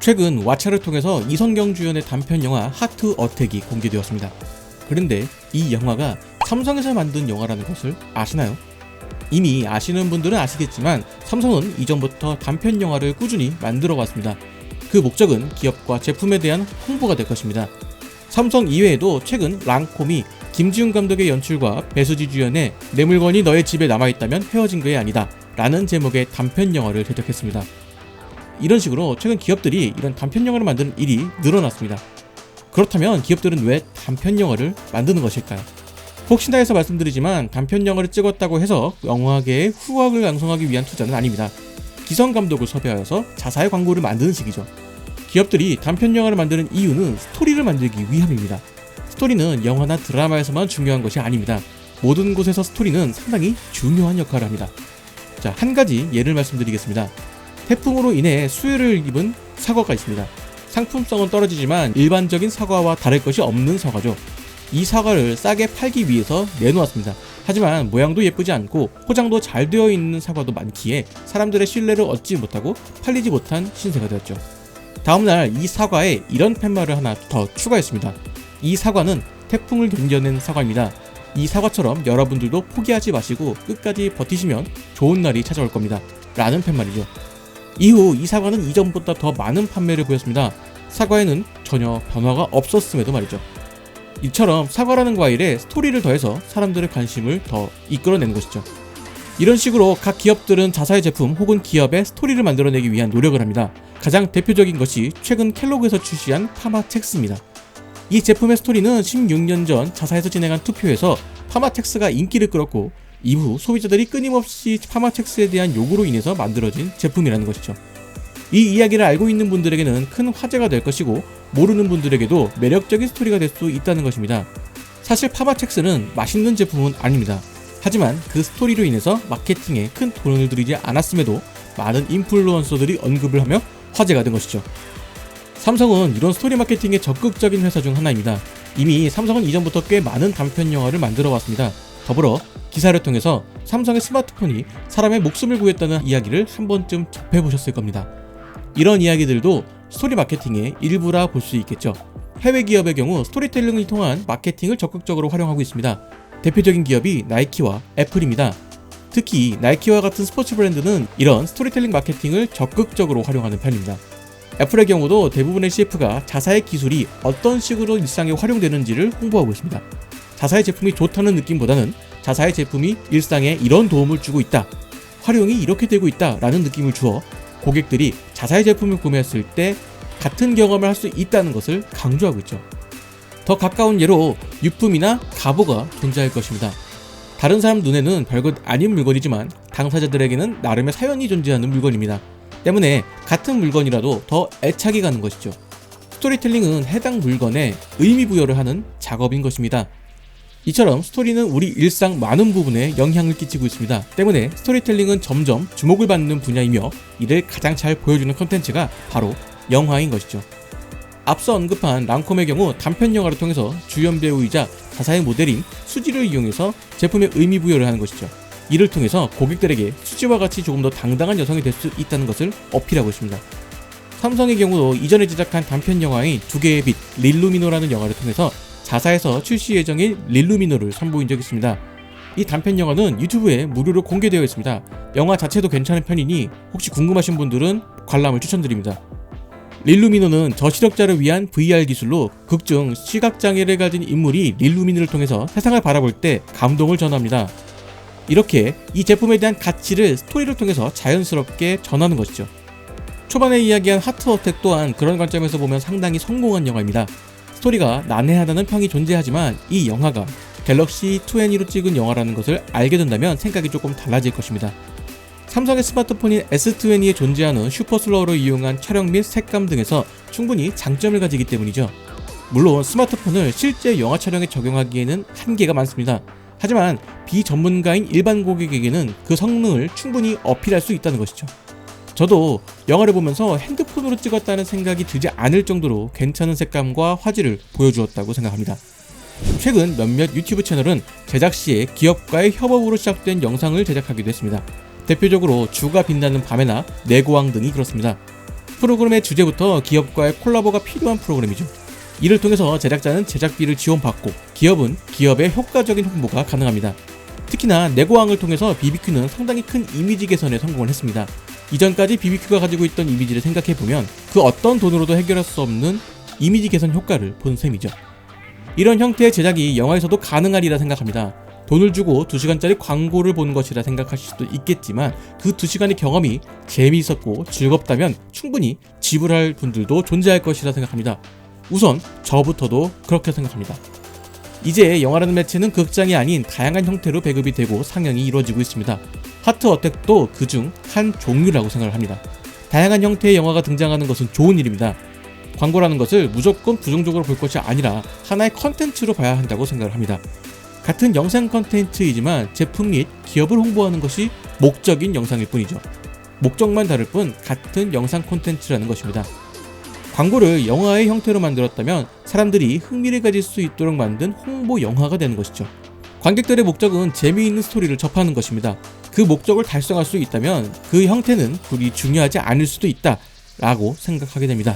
최근 왓챠를 통해서 이성경 주연의 단편 영화 하트 어택이 공개되었습니다. 그런데 이 영화가 삼성에서 만든 영화라는 것을 아시나요? 이미 아시는 분들은 아시겠지만 삼성은 이전부터 단편 영화를 꾸준히 만들어 왔습니다. 그 목적은 기업과 제품에 대한 홍보가 될 것입니다. 삼성 이외에도 최근 랑콤이 김지훈 감독의 연출과 배수지 주연의 내 물건이 너의 집에 남아있다면 헤어진 거야 아니다 라는 제목의 단편 영화를 제작했습니다. 이런 식으로 최근 기업들이 이런 단편 영화를 만드는 일이 늘어났습니다. 그렇다면 기업들은 왜 단편 영화를 만드는 것일까요? 혹시나 해서 말씀드리지만 단편 영화를 찍었다고 해서 영화계의 후학을 양성하기 위한 투자는 아닙니다. 기성 감독을 섭외하여서 자사의 광고를 만드는 식이죠. 기업들이 단편 영화를 만드는 이유는 스토리를 만들기 위함입니다. 스토리는 영화나 드라마에서만 중요한 것이 아닙니다. 모든 곳에서 스토리는 상당히 중요한 역할을 합니다. 자, 한 가지 예를 말씀드리겠습니다. 태풍으로 인해 수해를 입은 사과가 있습니다. 상품성은 떨어지지만 일반적인 사과와 다를 것이 없는 사과죠. 이 사과를 싸게 팔기 위해서 내놓았습니다. 하지만 모양도 예쁘지 않고 포장도 잘 되어 있는 사과도 많기에 사람들의 신뢰를 얻지 못하고 팔리지 못한 신세가 되었죠. 다음날 이 사과에 이런 팻말을 하나 더 추가했습니다. 이 사과는 태풍을 견뎌낸 사과입니다. 이 사과처럼 여러분들도 포기하지 마시고 끝까지 버티시면 좋은 날이 찾아올 겁니다. 라는 팻말이죠. 이후 이 사과는 이전보다 더 많은 판매를 보였습니다. 사과에는 전혀 변화가 없었음에도 말이죠. 이처럼 사과라는 과일에 스토리를 더해서 사람들의 관심을 더 이끌어내는 것이죠. 이런 식으로 각 기업들은 자사의 제품 혹은 기업의 스토리를 만들어내기 위한 노력을 합니다. 가장 대표적인 것이 최근 켈로그에서 출시한 파마첵스입니다. 이 제품의 스토리는 16년 전 자사에서 진행한 투표에서 파마첵스가 인기를 끌었고 이후 소비자들이 끊임없이 파마첵스에 대한 요구로 인해서 만들어진 제품이라는 것이죠. 이 이야기를 알고 있는 분들에게는 큰 화제가 될 것이고 모르는 분들에게도 매력적인 스토리가 될 수 있다는 것입니다. 사실 파마첵스는 맛있는 제품은 아닙니다. 하지만 그 스토리로 인해서 마케팅에 큰 돈을 들이지 않았음에도 많은 인플루언서들이 언급을 하며 화제가 된 것이죠. 삼성은 이런 스토리 마케팅에 적극적인 회사 중 하나입니다. 이미 삼성은 이전부터 꽤 많은 단편 영화를 만들어 왔습니다. 더불어 기사를 통해서 삼성의 스마트폰이 사람의 목숨을 구했다는 이야기를 한 번쯤 접해보셨을 겁니다. 이런 이야기들도 스토리 마케팅의 일부라 볼 수 있겠죠. 해외 기업의 경우 스토리텔링을 통한 마케팅을 적극적으로 활용하고 있습니다. 대표적인 기업이 나이키와 애플입니다. 특히 나이키와 같은 스포츠 브랜드는 이런 스토리텔링 마케팅을 적극적으로 활용하는 편입니다. 애플의 경우도 대부분의 CF가 자사의 기술이 어떤 식으로 일상에 활용되는지를 홍보하고 있습니다. 자사의 제품이 좋다는 느낌보다는 자사의 제품이 일상에 이런 도움을 주고 있다, 활용이 이렇게 되고 있다 라는 느낌을 주어 고객들이 자사의 제품을 구매했을 때 같은 경험을 할 수 있다는 것을 강조하고 있죠. 더 가까운 예로 유품이나 가보가 존재할 것입니다. 다른 사람 눈에는 별것 아닌 물건이지만 당사자들에게는 나름의 사연이 존재하는 물건입니다. 때문에 같은 물건이라도 더 애착이 가는 것이죠. 스토리텔링은 해당 물건에 의미 부여를 하는 작업인 것입니다. 이처럼 스토리는 우리 일상 많은 부분에 영향을 끼치고 있습니다. 때문에 스토리텔링은 점점 주목을 받는 분야이며 이를 가장 잘 보여주는 컨텐츠가 바로 영화인 것이죠. 앞서 언급한 랑콤의 경우 단편 영화를 통해서 주연 배우이자 자사의 모델인 수지를 이용해서 제품에 의미 부여를 하는 것이죠. 이를 통해서 고객들에게 수지와 같이 조금 더 당당한 여성이 될 수 있다는 것을 어필하고 있습니다. 삼성의 경우도 이전에 제작한 단편 영화인 두 개의 빛, 릴루미노라는 영화를 통해서 자사에서 출시 예정인 릴루미노를 선보인 적이 있습니다. 이 단편 영화는 유튜브에 무료로 공개되어 있습니다. 영화 자체도 괜찮은 편이니 혹시 궁금하신 분들은 관람을 추천드립니다. 릴루미노는 저시력자를 위한 VR 기술로 극중 시각장애를 가진 인물이 릴루미노를 통해서 세상을 바라볼 때 감동을 전합니다. 이렇게 이 제품에 대한 가치를 스토리를 통해서 자연스럽게 전하는 것이죠. 초반에 이야기한 하트 어택 또한 그런 관점에서 보면 상당히 성공한 영화입니다. 스토리가 난해하다는 평이 존재하지만 이 영화가 갤럭시 S20로 찍은 영화라는 것을 알게 된다면 생각이 조금 달라질 것입니다. 삼성의 스마트폰인 S20에 존재하는 슈퍼슬로우를 이용한 촬영 및 색감 등에서 충분히 장점을 가지기 때문이죠. 물론 스마트폰을 실제 영화 촬영에 적용하기에는 한계가 많습니다. 하지만 비전문가인 일반 고객에게는 그 성능을 충분히 어필할 수 있다는 것이죠. 저도 영화를 보면서 핸드폰으로 찍었다는 생각이 들지 않을 정도로 괜찮은 색감과 화질을 보여주었다고 생각합니다. 최근 몇몇 유튜브 채널은 제작 시에 기업과의 협업으로 시작된 영상을 제작하기도 했습니다. 대표적으로 주가 빛나는 밤에나 내고왕 등이 그렇습니다. 프로그램의 주제부터 기업과의 콜라보가 필요한 프로그램이죠. 이를 통해서 제작자는 제작비를 지원받고 기업은 기업의 효과적인 홍보가 가능합니다. 특히나 내고왕을 통해서 BBQ는 상당히 큰 이미지 개선에 성공을 했습니다. 이전까지 BBQ가 가지고 있던 이미지를 생각해보면 그 어떤 돈으로도 해결할 수 없는 이미지 개선 효과를 본 셈이죠. 이런 형태의 제작이 영화에서도 가능하리라 생각합니다. 돈을 주고 2시간짜리 광고를 본 것이라 생각하실 수도 있겠지만 그 2시간의 경험이 재미있었고 즐겁다면 충분히 지불할 분들도 존재할 것이라 생각합니다. 우선 저부터도 그렇게 생각합니다. 이제 영화라는 매체는 극장이 아닌 다양한 형태로 배급이 되고 상영이 이루어지고 있습니다. 하트 어택도 그중 한 종류라고 생각을 합니다. 다양한 형태의 영화가 등장하는 것은 좋은 일입니다. 광고라는 것을 무조건 부정적으로 볼 것이 아니라 하나의 컨텐츠로 봐야 한다고 생각을 합니다. 같은 영상 컨텐츠이지만 제품 및 기업을 홍보하는 것이 목적인 영상일 뿐이죠. 목적만 다를 뿐 같은 영상 콘텐츠라는 것입니다. 광고를 영화의 형태로 만들었다면 사람들이 흥미를 가질 수 있도록 만든 홍보 영화가 되는 것이죠. 관객들의 목적은 재미있는 스토리를 접하는 것입니다. 그 목적을 달성할 수 있다면 그 형태는 그리 중요하지 않을 수도 있다 라고 생각하게 됩니다.